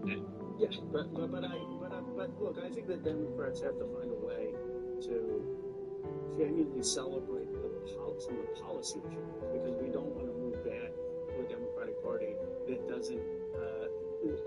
Yeah, but look, I think the Democrats have to find a way to genuinely celebrate some of the policy changes, because we don't want to move back to a Democratic Party that doesn't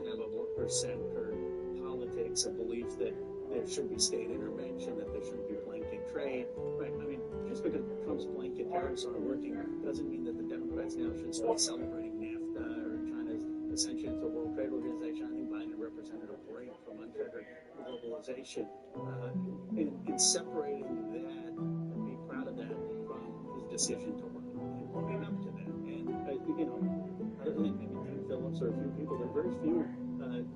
have a worker-centered politics, a belief that there should be state intervention, that there shouldn't be blanket trade. Right? I mean, just because Trump's blanket tariffs aren't working doesn't mean that the Democrats now should start celebrating NAFTA or China's ascension to the World Trade Organization. I think Biden represented a break from unfettered globalization, and separating that, and be proud of that, from his decision to run and owning up to that. And other than maybe Tim Phillips or a few people, there are very few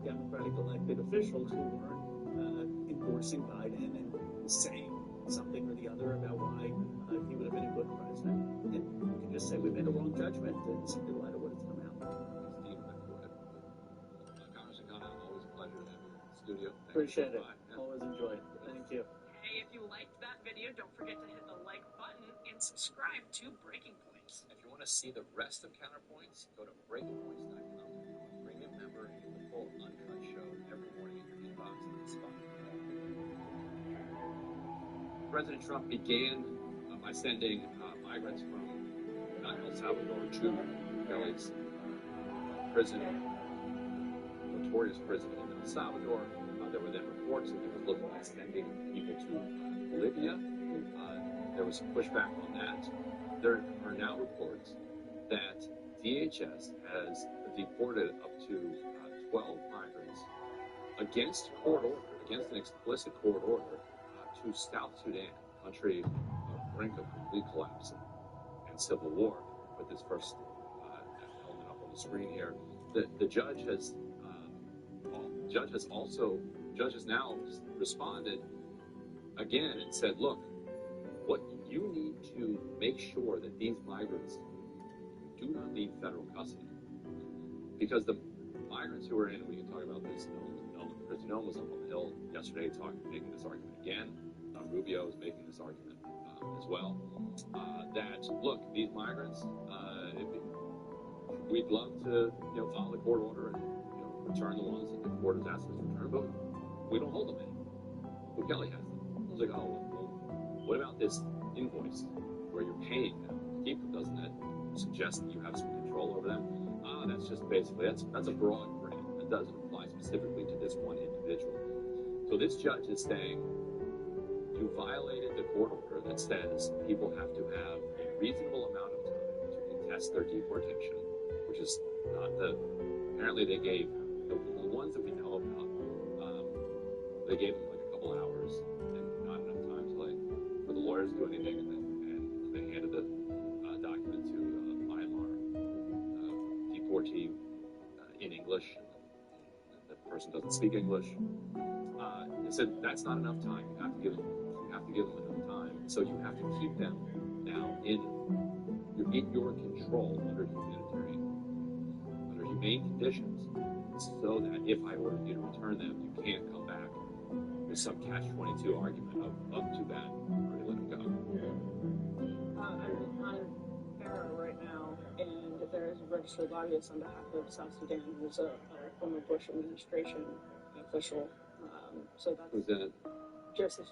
Democratic elected officials who weren't endorsing Biden and saying something or the other about why he would have been a good president. And you can just say we made a wrong judgment and see the light of what it's come out. Steve, Congressman Gunn, always a pleasure to have you in the studio. Appreciate it. Always enjoy it. Thank you. Hey, if you liked that video, don't forget to hit the like button and subscribe to Breaking Points. If you want to see the rest of Counterpoints, go to breakingpoints.com. Premium member, and get the full uncut show every morning in your inbox on the spot. President Trump began by sending migrants from El Salvador to Kelly's prison, notorious prison in El Salvador. There were then reports that he was looking at sending people to Bolivia. There was some pushback on that. There are now reports that DHS has deported up to 12 migrants against an explicit court order, to South Sudan, a country on the brink of complete collapse and civil war. Put this first element up on the screen here. The judge has now responded again and said, look, what you need to make sure that these migrants do not leave federal custody, because the migrants who are in, we can talk about this, Kristi Noem was up on the Hill yesterday making this argument again. Rubio is making this argument as well, that, look, these migrants, we'd love to follow the court order and return the ones that the court has asked us to return, but we don't hold them anymore. Well, Kelly has them. I was like, oh, well, what about this invoice where you're paying them to keep them? Doesn't that suggest that you have some control over them? That's just basically, that's a broad grant. That doesn't apply specifically to this one individual. So this judge is saying, you violated the court order that says people have to have a reasonable amount of time to contest their deportation, which is not apparently they gave, the ones that we know about, they gave them like a couple hours and not enough time for the lawyers to do anything, and they handed the document to Myanmar deportee in English. The person doesn't speak English. They said that's not enough time. You have to give them enough time. So you have to keep them now in your control under humane conditions, so that if I ordered you to return them, you can't come back with some catch-22 argument of too bad, already let them go. I'm on Era right now, and there's a registered lobbyist on behalf of South Sudan who's a former Bush administration official. So that's Who's in it? Joseph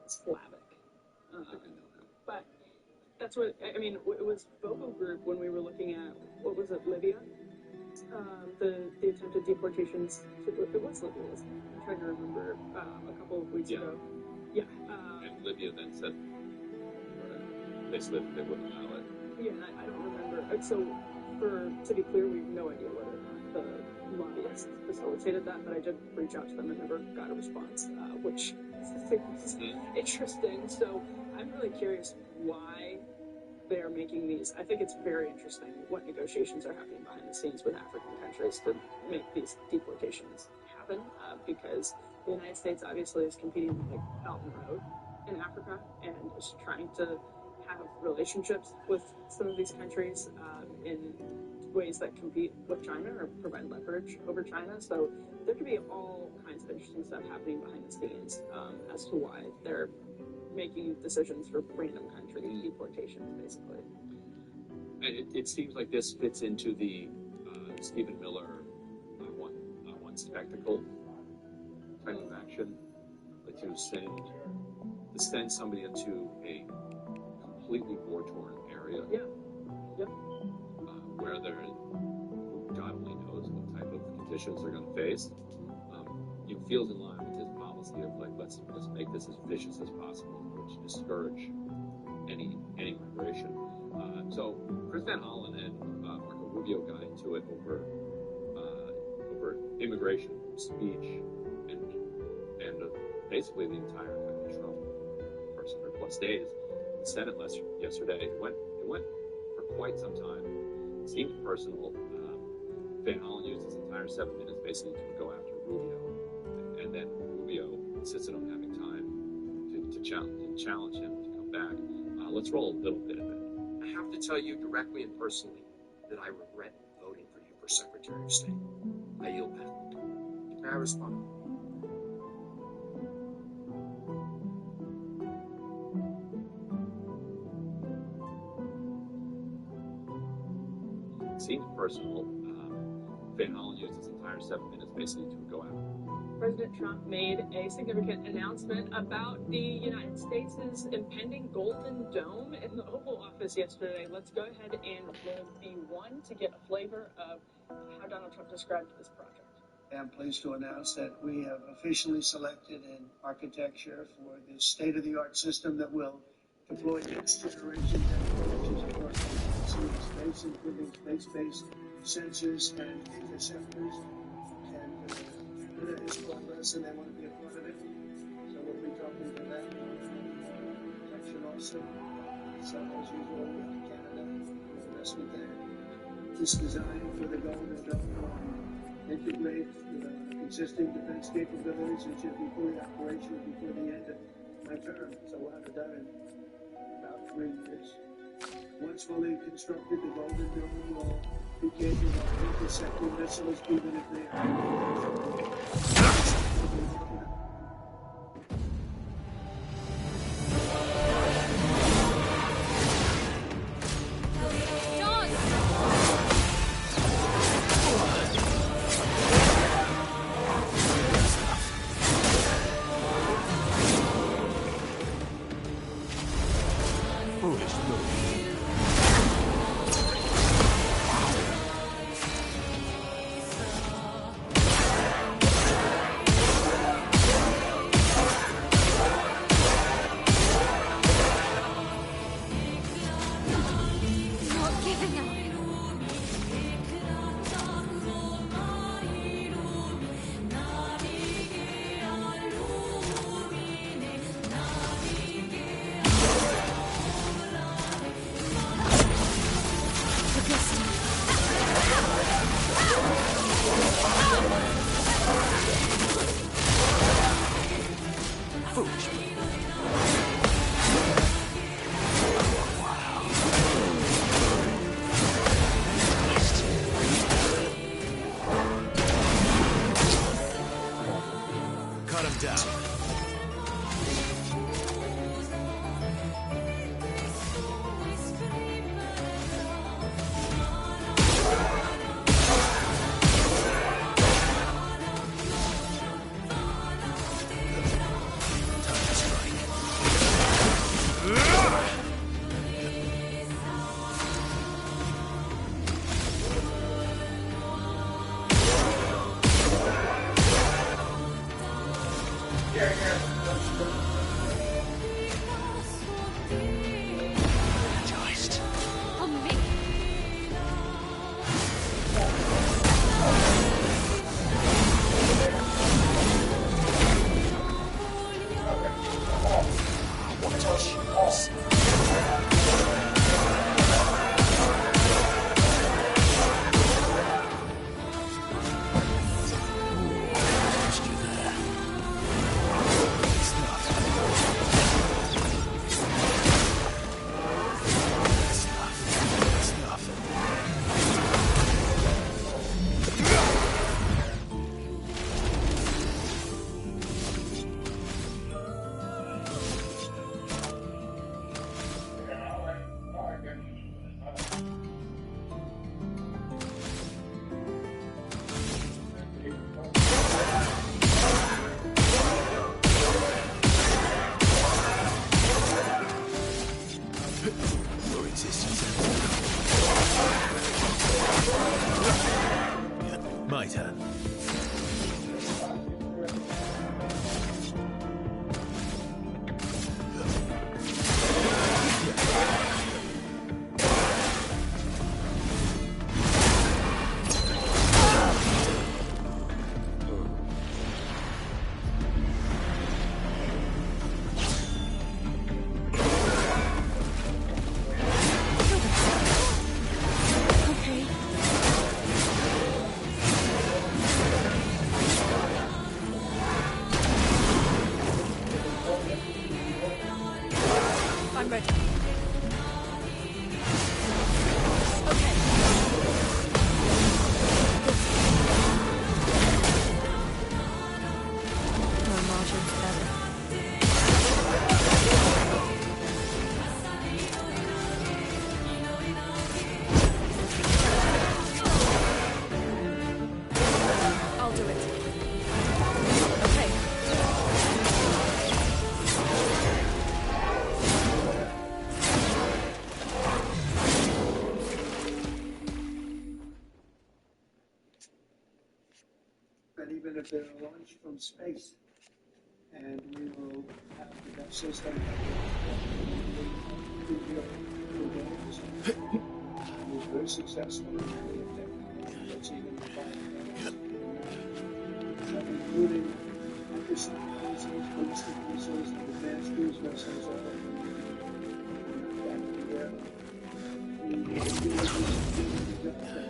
Slavic. But that's what, I mean, it was Vocal Group when we were looking at, what was it, Libya? The attempted deportations. It was Libya, wasn't it? I'm trying to remember a couple of weeks ago. Yeah. And Libya then said they said they wouldn't allow it. Yeah, I don't remember. So, to be clear, we have no idea whether or not the lobbyists facilitated that, but I did reach out to them and never got a response, which is interesting. So I'm really curious why they're making these. I think it's very interesting what negotiations are happening behind the scenes with African countries to make these deportations happen, because the United States obviously is competing with like Belt and Road in Africa and is trying to have relationships with some of these countries in ways that compete with China or provide leverage over China. So there could be all kinds of interesting stuff happening behind the scenes as to why they're making decisions for random country deportations, basically. And it seems like this fits into the Stephen Miller, I want spectacle type of action, like to send somebody into a completely war-torn area. Yeah. Yep. Where God only knows what type of conditions they're going to face. It feels in line with his policy of like let's make this as vicious as possible, which discourage any migration. So Chris Van Hollen and Marco Rubio got into it over immigration speech and basically the entire kind of Trump first 100+ days. The Senate yesterday it went for quite some time. It seemed personal. Van Hollen used his entire 7 minutes basically to go after Rubio, and then Rubio insisted on having time to challenge him to come back. Let's roll a little bit of it. I have to tell you directly and personally that I regret voting for you for Secretary of State. I yield back. May I respond? It seemed personal. Van Hollen used his entire 7 minutes basically to go after. President Trump made a significant announcement about the United States' impending Golden Dome in the Oval Office yesterday. Let's go ahead and roll B1 to get a flavor of how Donald Trump described this project. I'm pleased to announce that we have officially selected an architecture for this state-of-the-art system that will deploy next-generation technologies across space, including space-based sensors and interceptors. And Canada is progress, and they want to be a part of it. So we'll be talking to them. Protection also. So as usual with Canada, investment there. This design for the Golden Dome integrate existing defense capabilities and should be fully operational before the end of my term. So we'll have it done in about 3 years. Once fully constructed, the Golden Dome will be capable of intercepting missiles even if they are I'm ready. Okay. No margins ever. I'll do it. Okay. And even if they're launched from space, and we will have that system was very successful in technology that's even including hypersonic missiles, ballistic missiles, and advanced cruise missiles.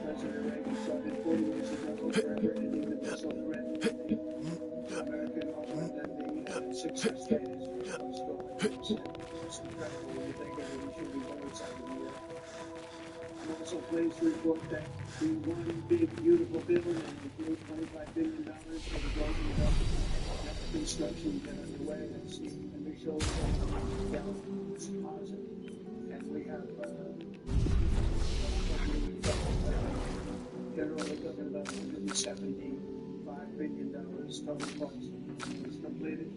President Reagan started 40 years ago, forever ending the missile threat. American armament and the success rate is close to 100%. It's incredible when you think of it. We should be very excited here. I'm also pleased to report that the one big beautiful building includes $25 billion for the growth and development. Construction been underway. That's the initial deposit, and we have generally looking about $175 billion total cost is completed.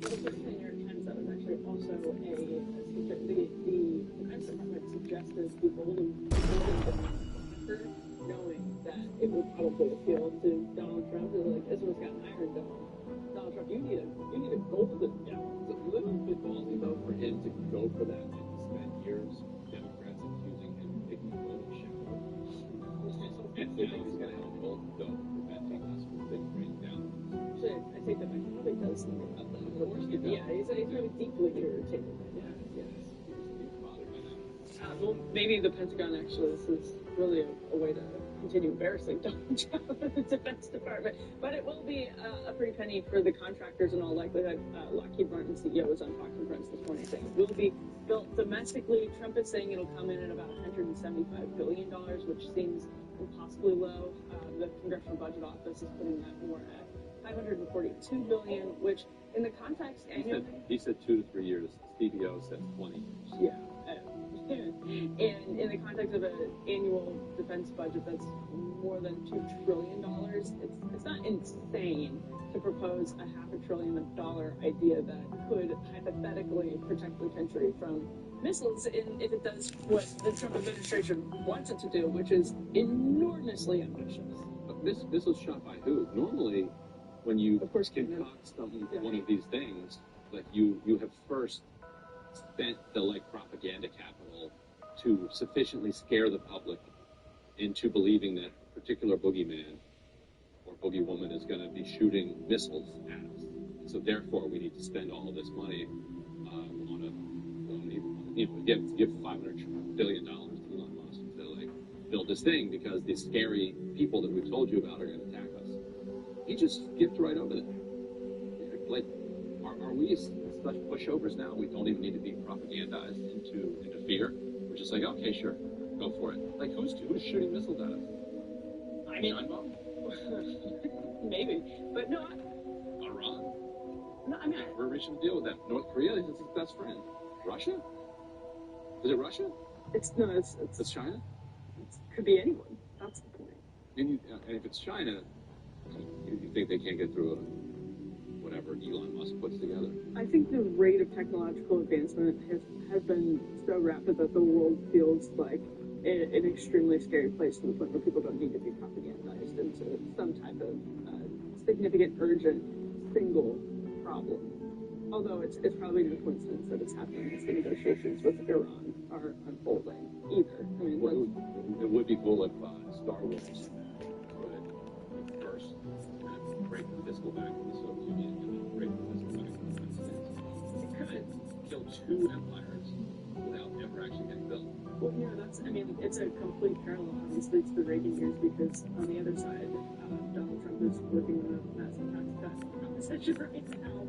Well, the first thing New York Times, that was actually also the Defense Department suggested the golden dome, knowing that it would probably appeal to Donald Trump. They're like, this one's got an iron dome. Donald Trump, you need a golden dome. It's a little bit ballsy though for him to go for that and to spend years Democrats accusing him of taking a golden shower. And now he's going to have a golden dome preventing us from bringing down. Actually, I take that back. He probably does. Of course he does. Yeah, he's really deeply irritated. Yeah, yes. He's bothered by that. Well, maybe the Pentagon actually, this is really a way to continue embarrassing Donald Trump and the Defense Department. But it will be a pretty penny for the contractors in all likelihood. Lockheed Martin CEO was on Fox and Friends this morning saying it will be built domestically. Trump is saying it'll come in at about $175 billion, which seems impossibly low. The Congressional Budget Office is putting that more at $542 billion, which in the context annually... He said 2 to 3 years. Stevie O said 20 years. Yeah. And in the context of an annual defense budget that's more than $2 trillion, it's not insane to propose a $500 billion idea that could hypothetically protect the country from missiles if it does what the Trump administration wants it to do, which is enormously ambitious. But this was shot by who? Normally, when you of course, concoct one of these things, like you have first spent the propaganda capital to sufficiently scare the public into believing that a particular boogeyman or boogeywoman is going to be shooting missiles at us. So therefore, we need to spend all of this money give $500 billion to Elon Musk to build this thing because these scary people that we've told you about are going to attack us. He just skipped right over that. Are we such pushovers now? We don't even need to be propagandized into fear. We're just like, okay, sure, go for it. Like, who's shooting missiles at us? I mean, China bomb? maybe, but no. Iran? No, I mean, we're reaching a deal with them. North Korea is his best friend. Russia? Is it Russia? It's China? It could be anyone. That's the point. And if it's China, you think they can't get through whatever Elon Musk puts together? I think the rate of technological advancement has been so rapid that the world feels like an extremely scary place to the point where people don't need to be propagandized into some type of significant, urgent, single problem. Although it's probably no coincidence that it's happening as the negotiations with Iran are unfolding either. I mean, it would be cool if Star Wars could first kind of break the fiscal back of the Soviet Union and then break the fiscal back of the United States. It could kill two empires without ever actually getting built. Well, yeah, it's a complete parallel, obviously, to the Reagan years, because on the other side, Donald Trump is working on a massive tax cut proposition right now.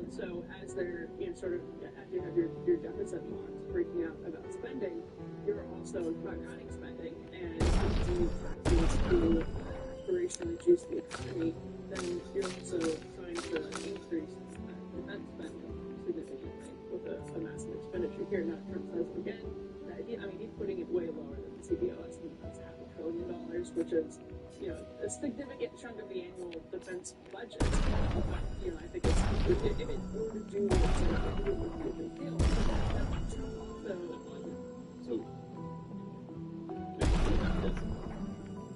So as they're, sort of, as you have your deficit bonds freaking out about spending, you're also not cutting spending and using taxes to aspirationally reduce the economy, then you're also trying to increase defense spending significantly with a massive expenditure here. Now, Trump says again that he's putting it way lower than the CBO estimate. That's $500 billion, which is a significant chunk of the annual defense budget. But I think if it were to do what it would be a big deal. So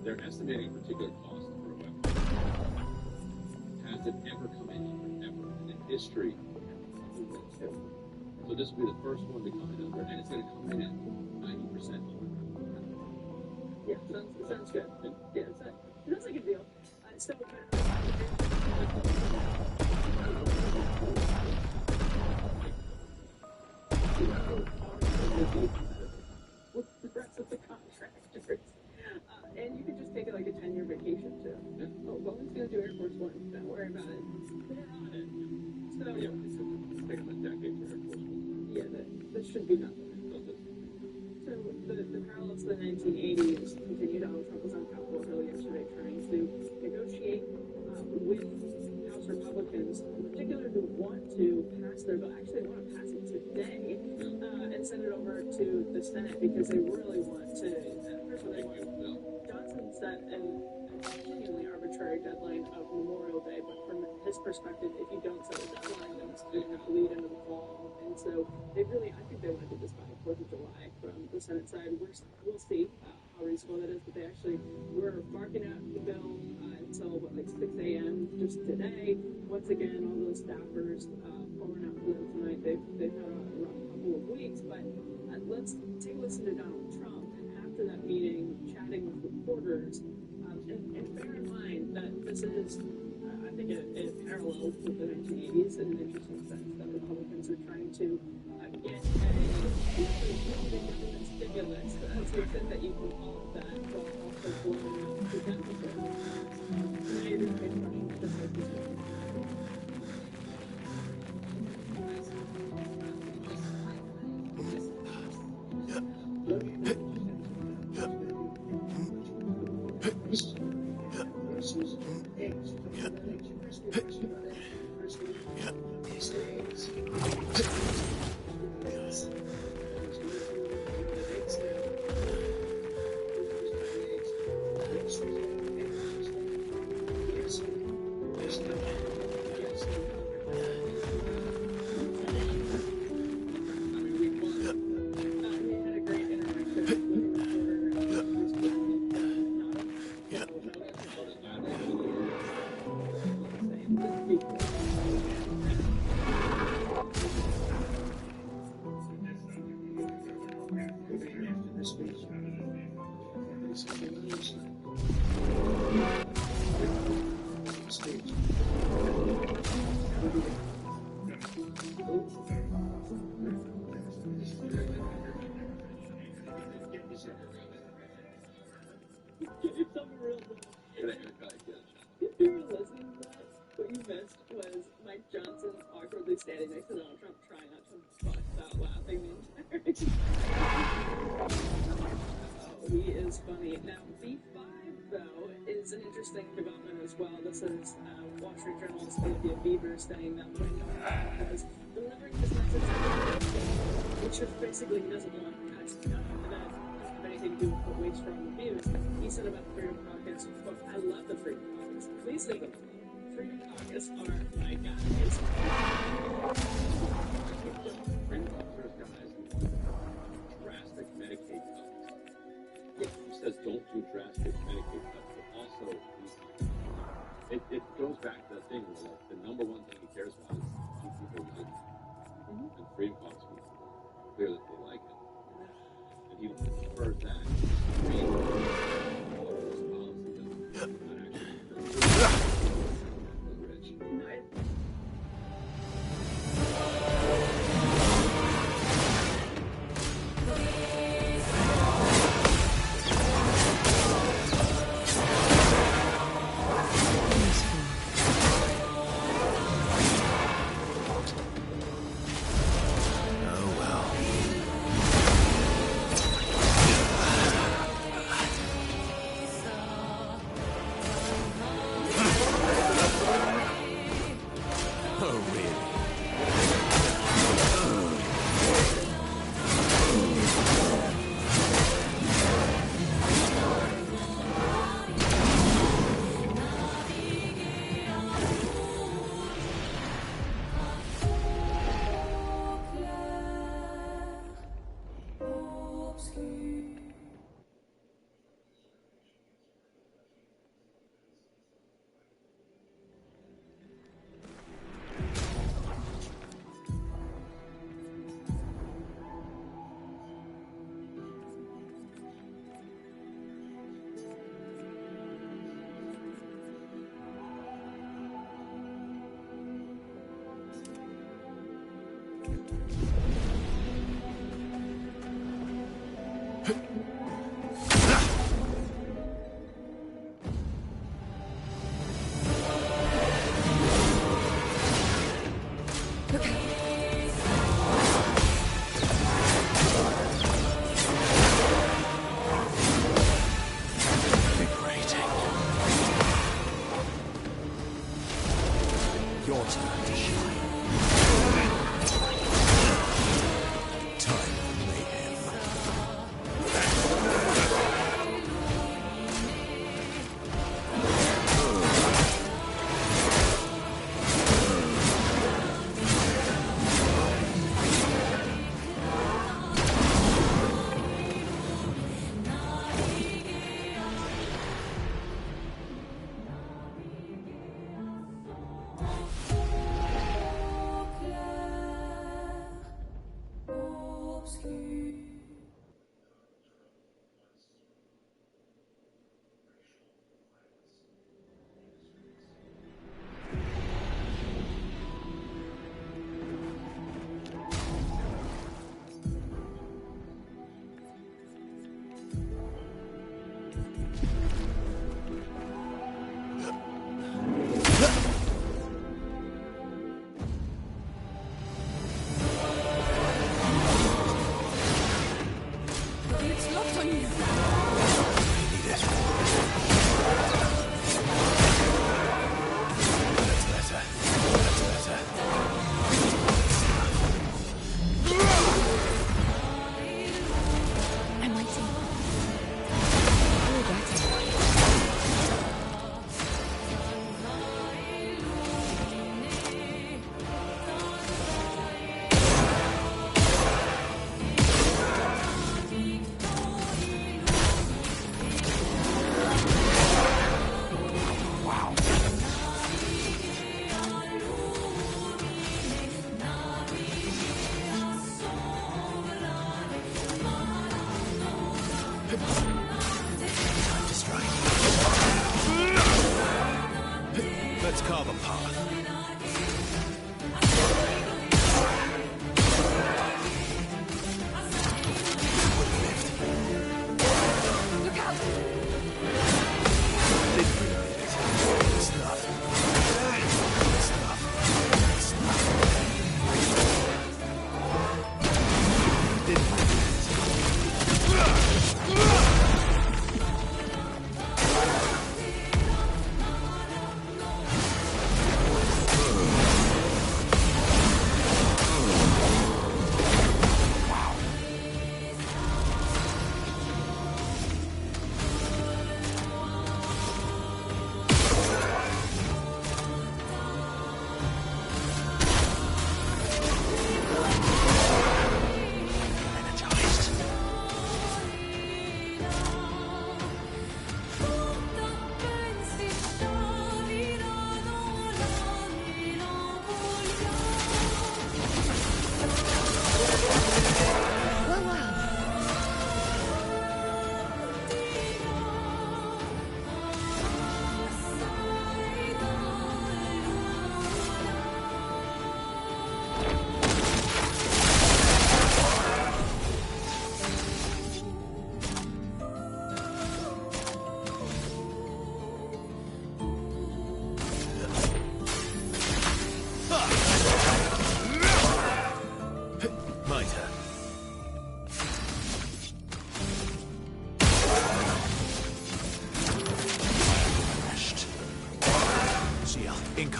they're estimating a particular cost for a weapon. Has it ever come in ever in history of the world? So this will be the first one to come in over, and it's going to come in at 90% over. Yeah, sounds good. Yeah, it sounds like a deal. With the rest of the contractors. And you can just take it like a 10-year vacation too. Oh, Boeing's going to do Air Force One. Don't worry about it. They're on it. So, It's taken a decade for Air Force One. Yeah, that should be nothing. So the parallels to the 1980s continue. Donald Trump was on Capitol Hill yesterday trying to negotiate with House Republicans, in particular, who want to pass their bill. Actually, they want to pass it today and send it over to the Senate because they really want to. First of all, Johnson set an genuinely arbitrary deadline of Memorial Day, but from his perspective, if you don't set a deadline, then it's going to bleed into the fall. And so I think they want to do this by 4th of July from the Senate side. We'll see how reasonable that is, but they actually were marking out the bill until 6 a.m. just today. Once again, all those staffers pouring out for them tonight. They've had a rough couple of weeks, but let's take a listen to Donald Trump after that meeting, chatting with reporters, and bear in mind that this is, I think, it parallels with the 1980s in an interesting sense that Republicans are trying to get a government stimulus to the extent that you can call it that, while also blowing up the deficit. Now you're going to face questions just like this one. Standing next to Donald Trump, trying not to bust out laughing the entire time. He is funny. Now, B5, though, is an interesting development as well. This is Wall Street Journal's Cynthia Beaver saying that Wayne was delivering his message, which is basically he doesn't want cuts done. And that doesn't have anything to do with Wade's strong views. He said about the Freedom Caucus, quote, I love the Freedom Caucus. Please leave them. Freedom Caucus are my guys. Freedom Caucus guys drastic Medicaid cuts. goes back to that thing where like, the number one thing he cares about is keep people young. And freedom causes people clear that they like it. And he prefers that.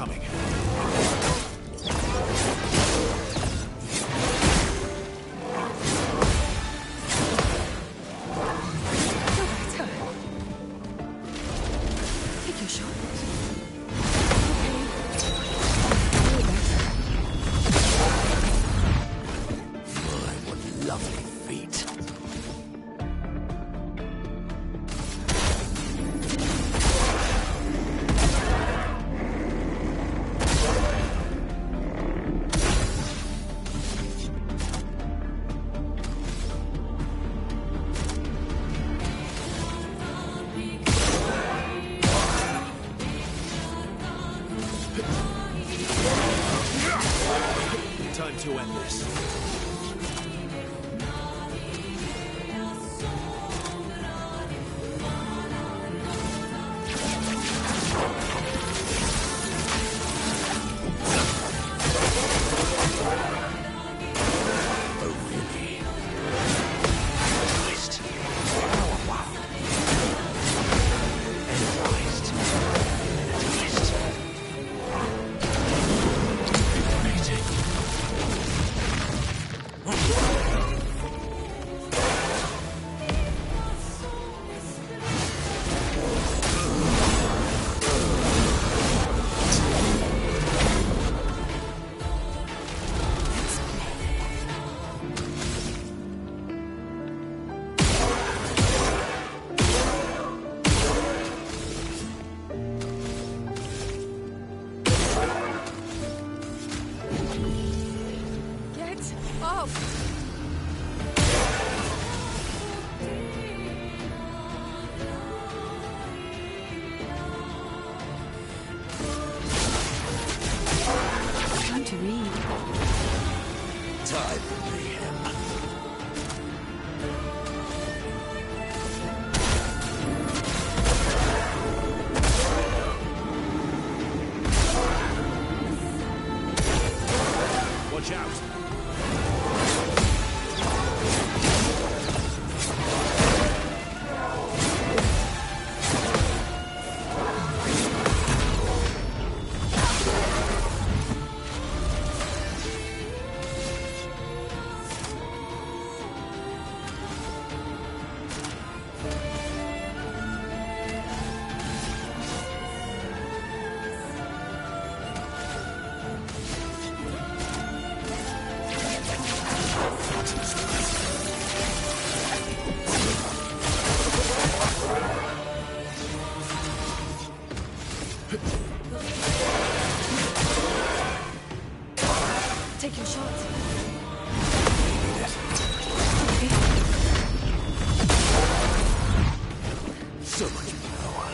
coming. Go. Take your shot. My, what lovely feet. Time to end this. Oh, really? Twist. Oh, wow. Energized. Twist. Invigorating. Get up. Time to read. Time for mayhem. Watch out! Take your shot. So much power.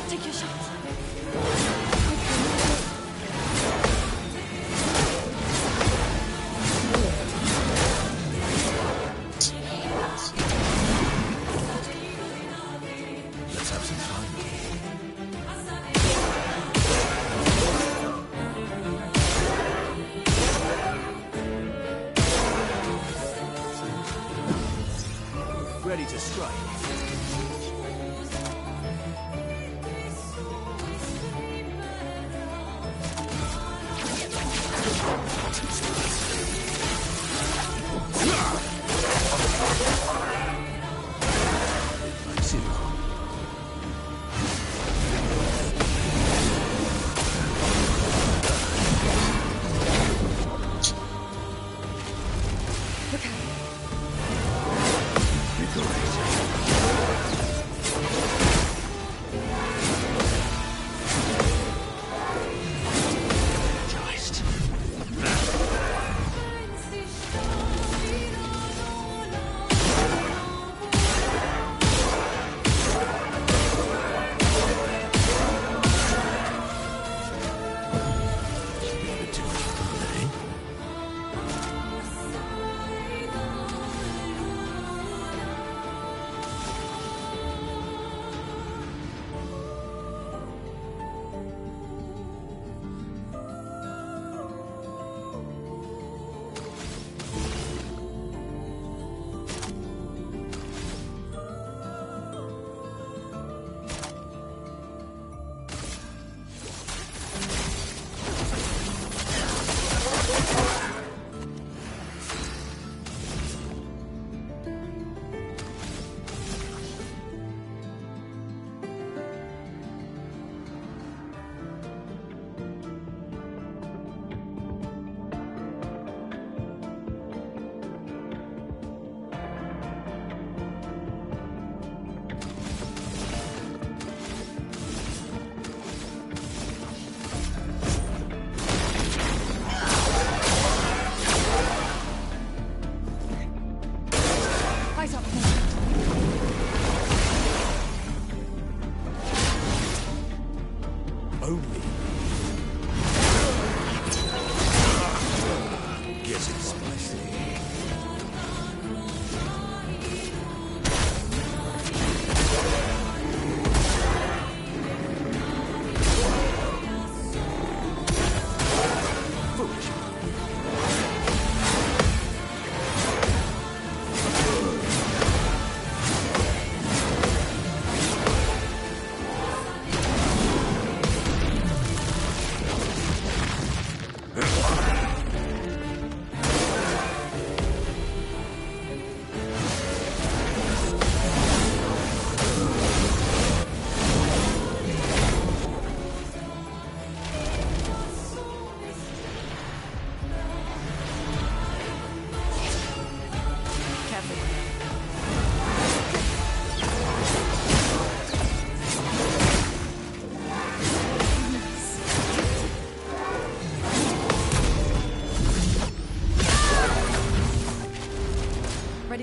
Take your shot. Let's have some fun. Ready to strike. Look out. Invigorating.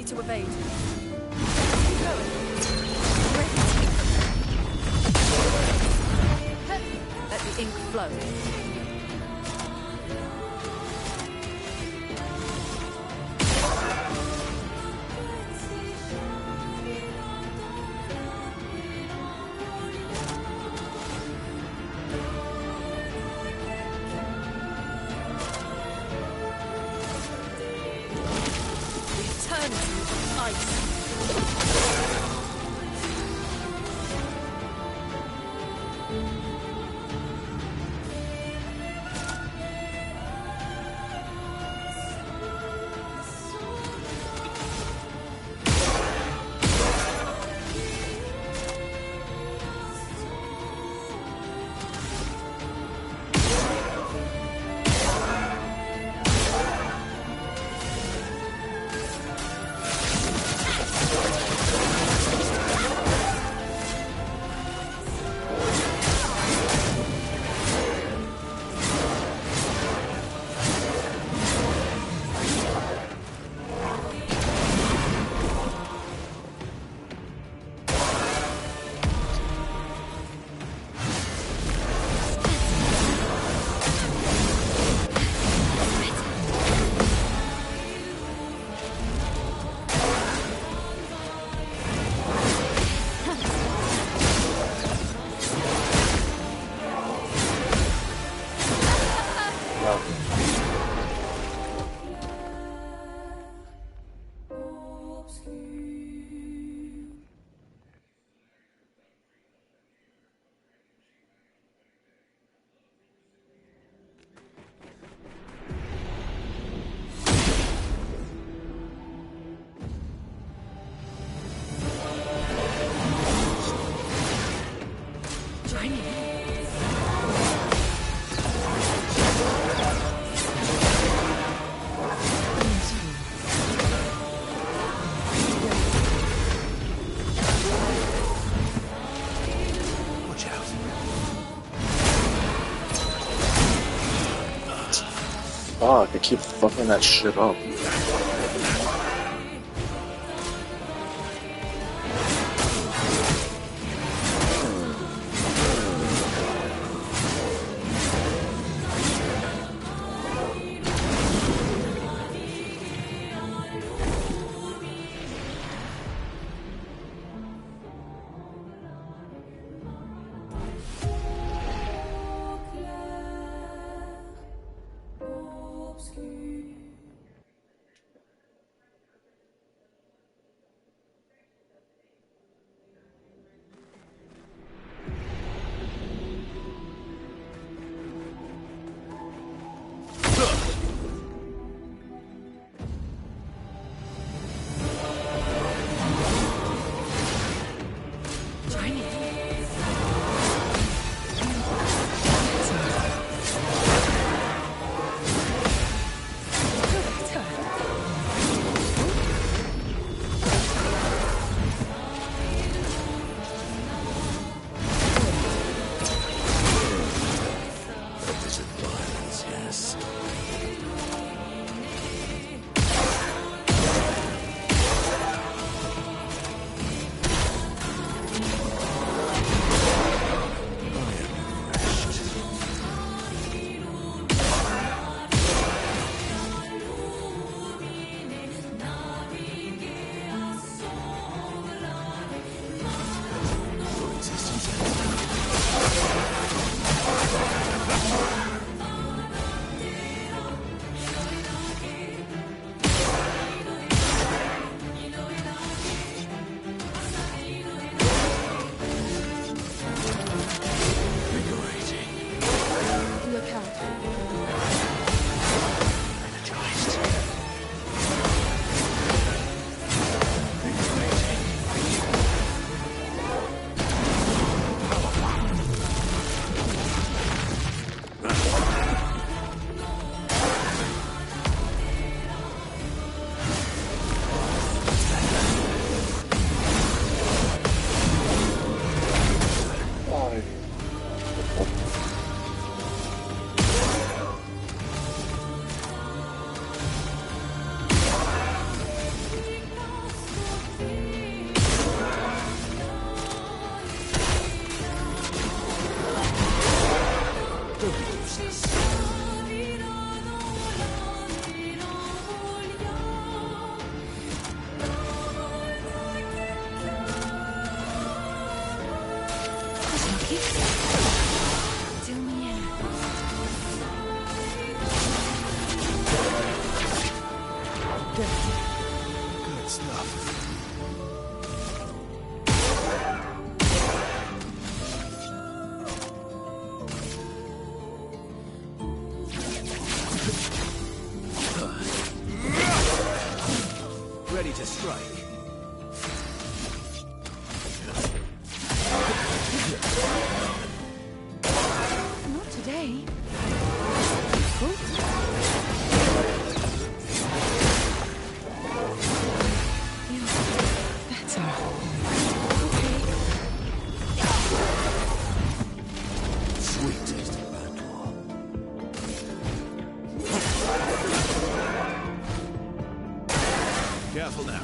ready to evade. Keep going. Ready to take them. Let the ink flow. Fuck, I keep fucking that shit up. strike. Not today. Cool. That's our home. Sweet taste of battle. Careful now.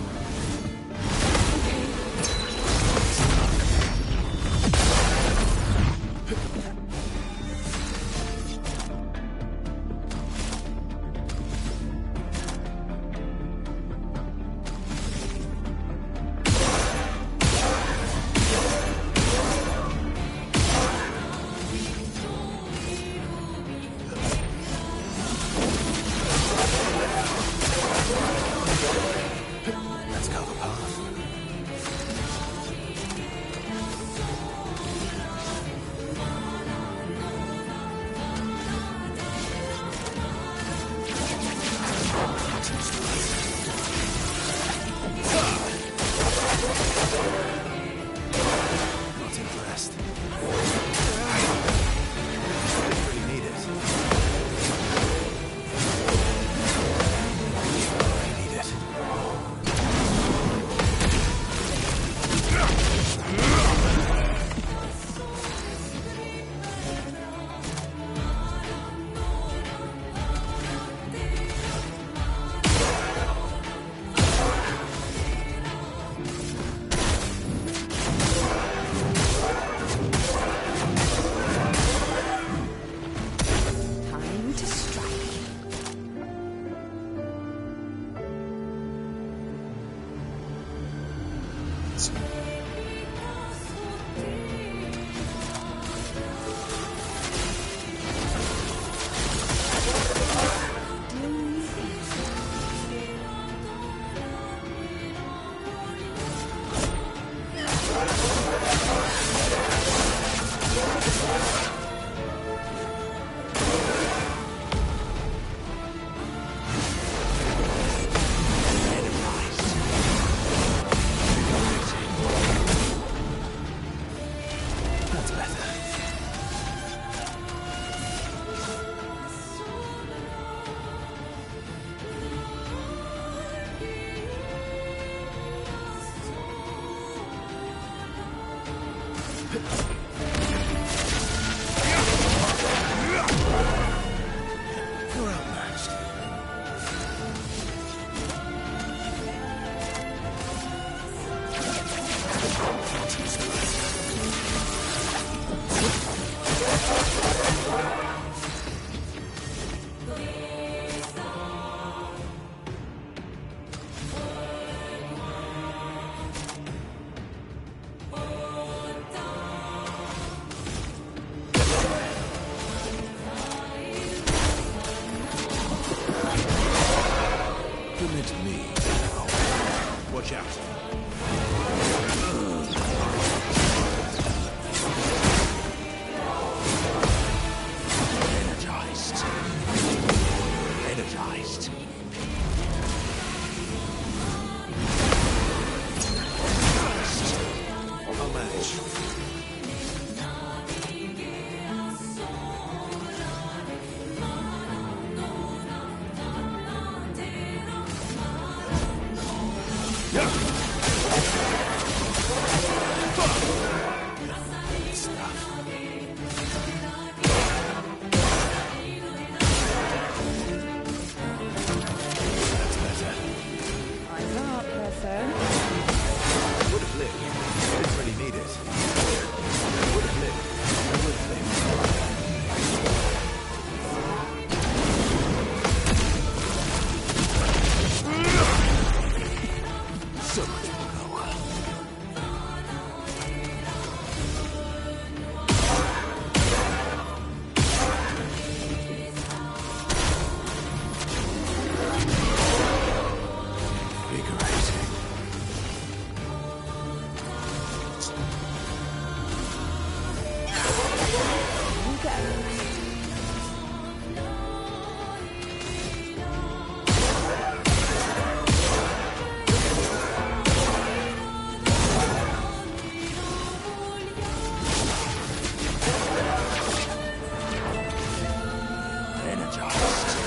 energized.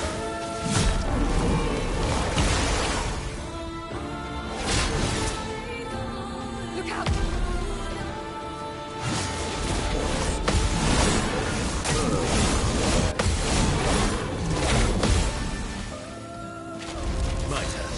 Look out! My turn.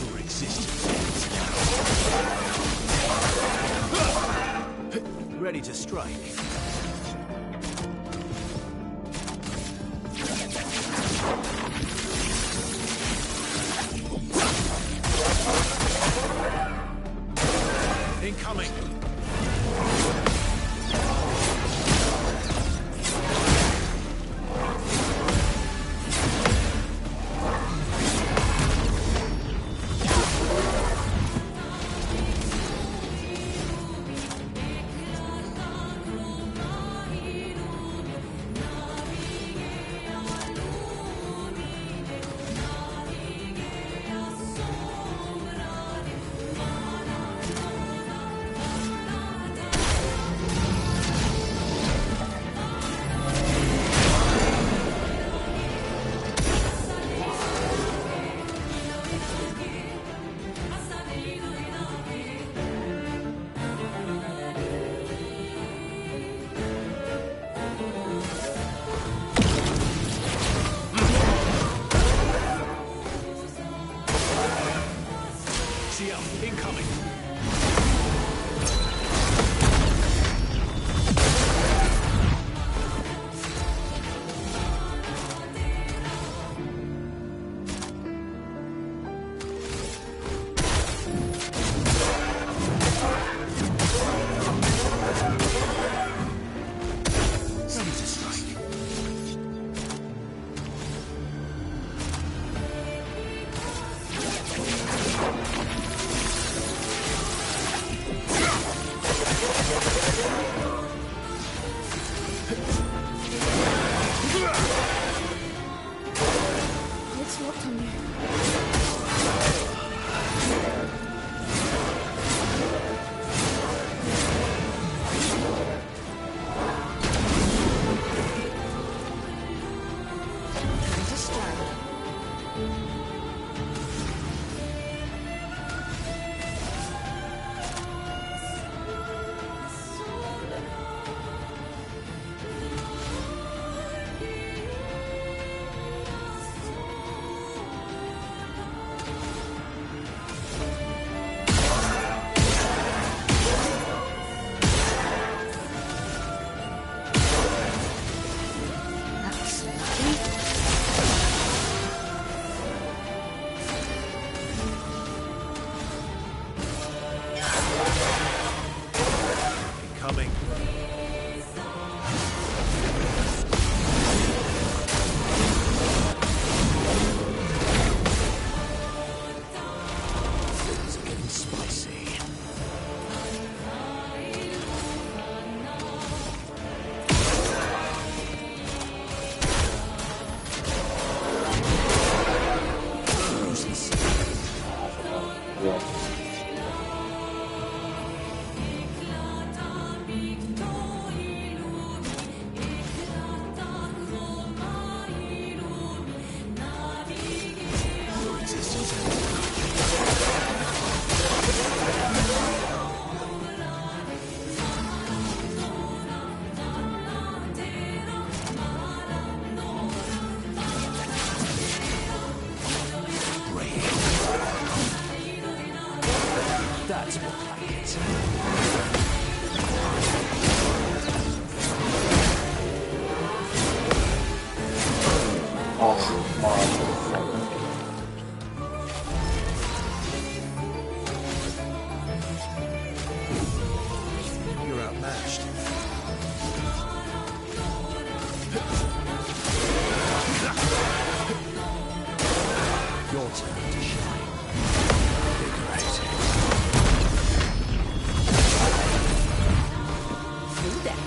Your existence ends now. Ready to strike. Incoming. See ya. Incoming. Ready to strike. It's locked on you. Ready to strike. That's lucky. Incoming. Things are getting spicy. Roses. Your existence ends now. Brave. That's more like it. Oh, my. You're outmatched. your turn to shine. Invigorating. Through deck.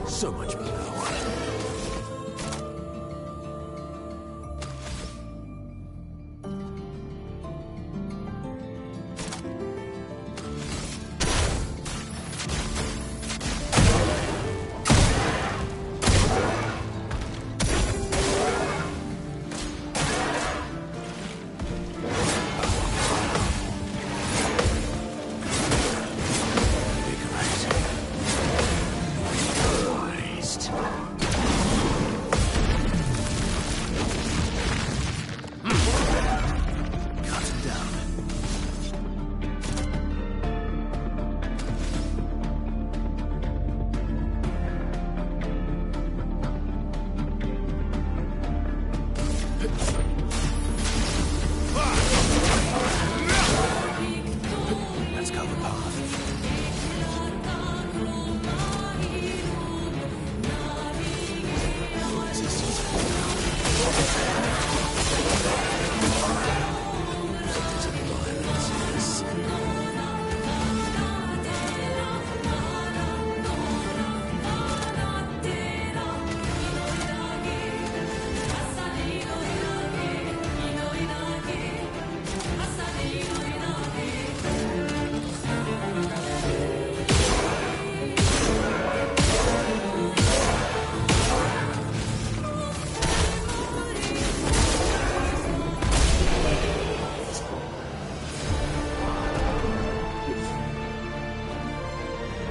So much power. Let's cover path.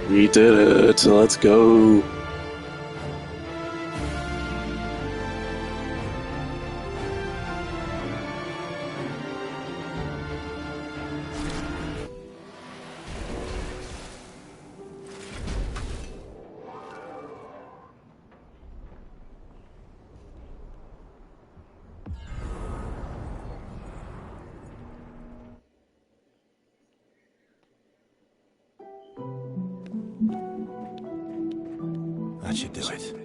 We did it! Let's go! That should do it.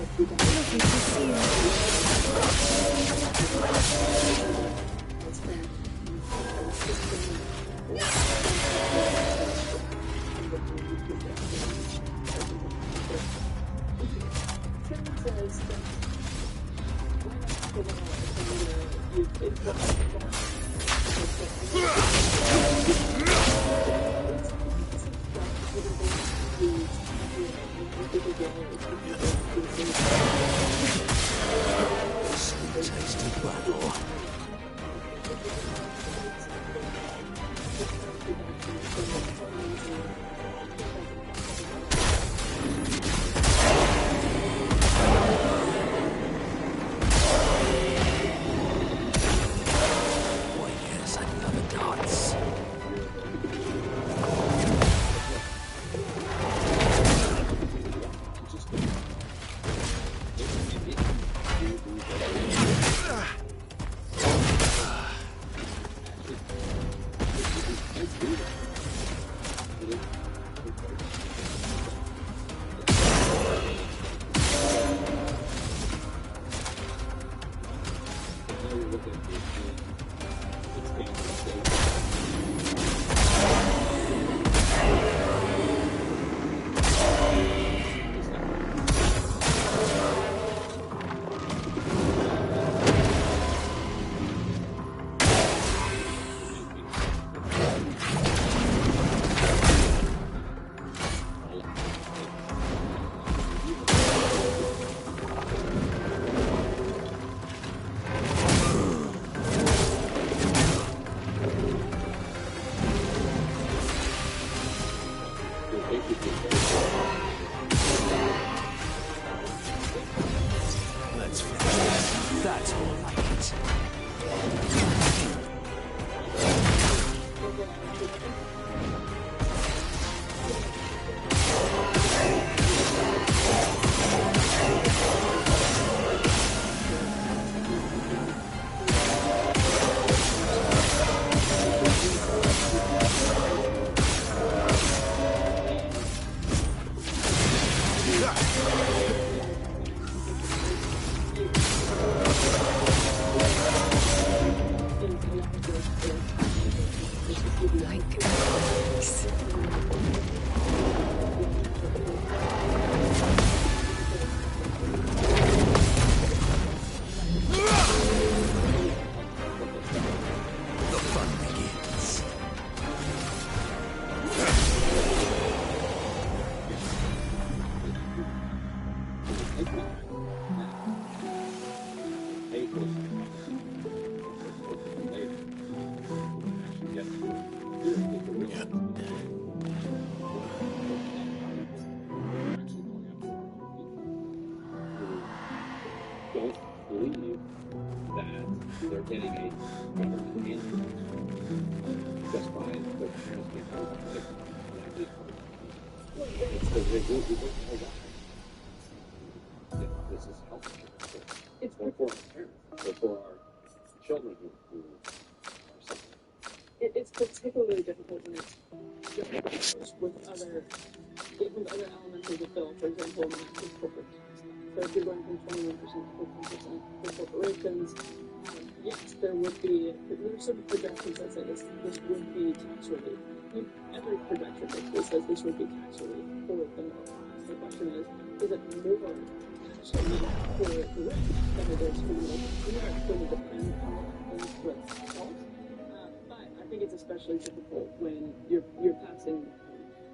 Lovely to see you. Tasty battle. Oh yes, I love a dance. Let's finish this. That's more like it. Like this. The fun begins. Don't believe that they're getting a government answer just by the parents being told like, they don't know why. This is helpful. It's Or for our parents, or for our children who are suffering. it's particularly difficult when it's juxtaposed with other elements of the bill. For example, massive corporate tax cut. So if you're going from 21% to 15% for corporations, yes, there would be there's some projections that say this would be tax relief. Every projection basically says this would be tax relief for the middle class. The question is it more tax relief for the rich than it is for the middle class? And that's going to depend on what happens with health. But I think it's especially difficult when you're passing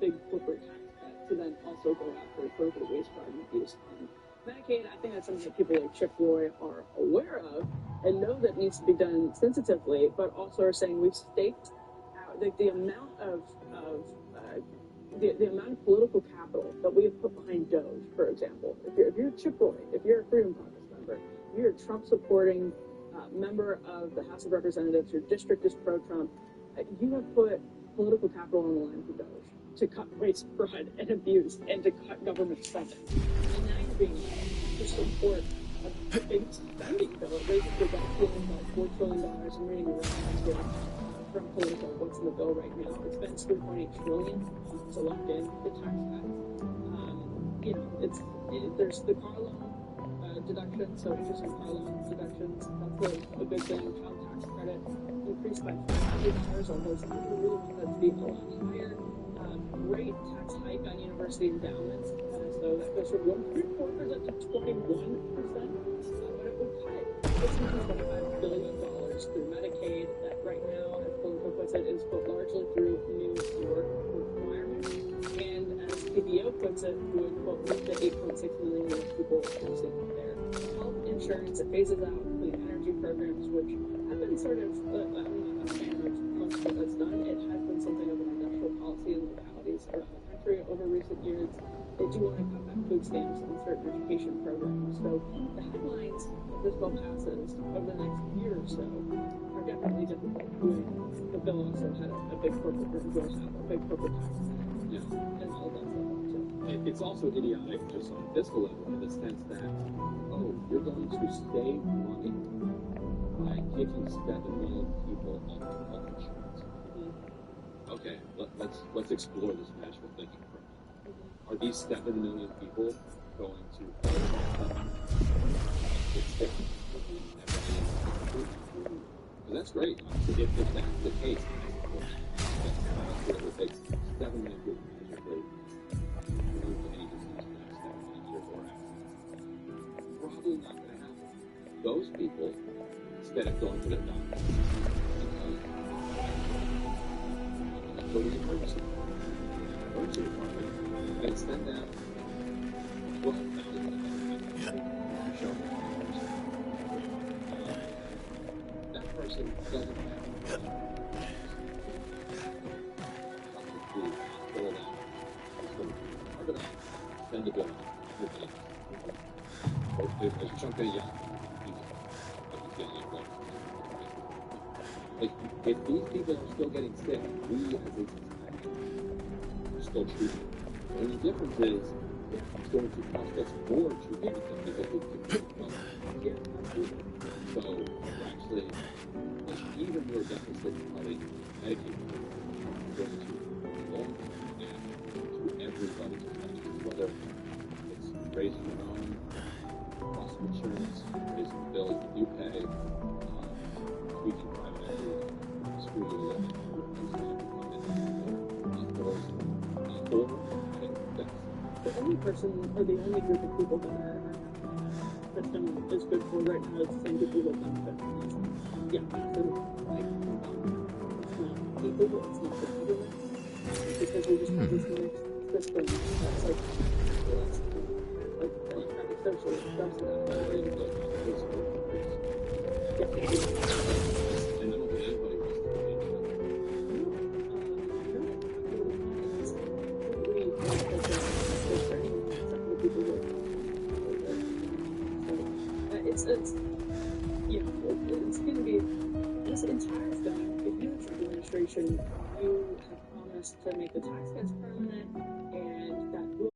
big corporate tax cut to then also go after appropriate waste, fraud, and abuse on Medicaid. I think that's something that people like Chip Roy are aware of and know that needs to be done sensitively, but also are saying we've staked out the amount of the amount of political capital that we have put behind Doge, for example. If you're Chip Roy, if you're a Freedom Caucus member, if you're a Trump-supporting member of the House of Representatives, your district is pro-Trump, you have put political capital on the line for Doge to cut waste, fraud, and abuse, and to cut government spending. And now you're being asked to support a big spending bill. It raises the debt ceiling by $4 trillion. I'm reading the reference here from Politico, what's in the bill right now. It spends $3.8 trillion to lock in the tax cuts. There's the car loan deductions, so interest and car loan deductions. That's a good thing. Child tax credit increased by $500, although some people really want that to be a lot higher. Great tax hike on university endowments, so that goes from 1.4% to 21%. But it would cut $625 billion through Medicaid, that right now, as Politico puts it, is put largely through New York requirements. And as PBO puts it, would quote meet the 8.6 million US people posting there. Health insurance, it phases out clean energy programs, which have been sort of, I'm not a fan of most of what that's done. It has been something of an industrial policy in localities around the country over recent years. They do want to cut back food stamps on certain education programs. So the headlines, if this bill passes over the next year or so, are definitely difficult. The bill also had a big corporate, or goes out, a big corporate tax cut. Yeah. And all that stuff too. It's also idiotic just on a fiscal level in the sense that, oh, you're going to save money by taking 7 million people off health insurance. Okay, let's explore this magical thinking for a minute. Are these 7 million people going to get sick? Because that's great. If that's the case, it will take 7 million people magically move to any disease for the next 7 years or after. Probably not going to happen. Those people, instead of going to their doctor, go to the emergency department and send them that person doesn't have send the bill there's a chunk of if these people are still getting sick, we as a society are still treating them. And the difference is, it's going to cost us more to treat them because we can get so we're actually, even your deficit cutting Medicaid is going to belong to everybody, whether it's raising your own cost of insurance, raising the bills that you pay, tweaking private equity, screwing you the only person, or the only group of people that our system is good for right now is the same people that benefit from this. Yeah, so, like, it's not people, it's not the government, because we just have this mixed system that's like democratic social subsidized. And I don't think anybody wants to pay it's going to be this entire thing. If you enter administration, you have promised to make the tax cuts permanent, and that will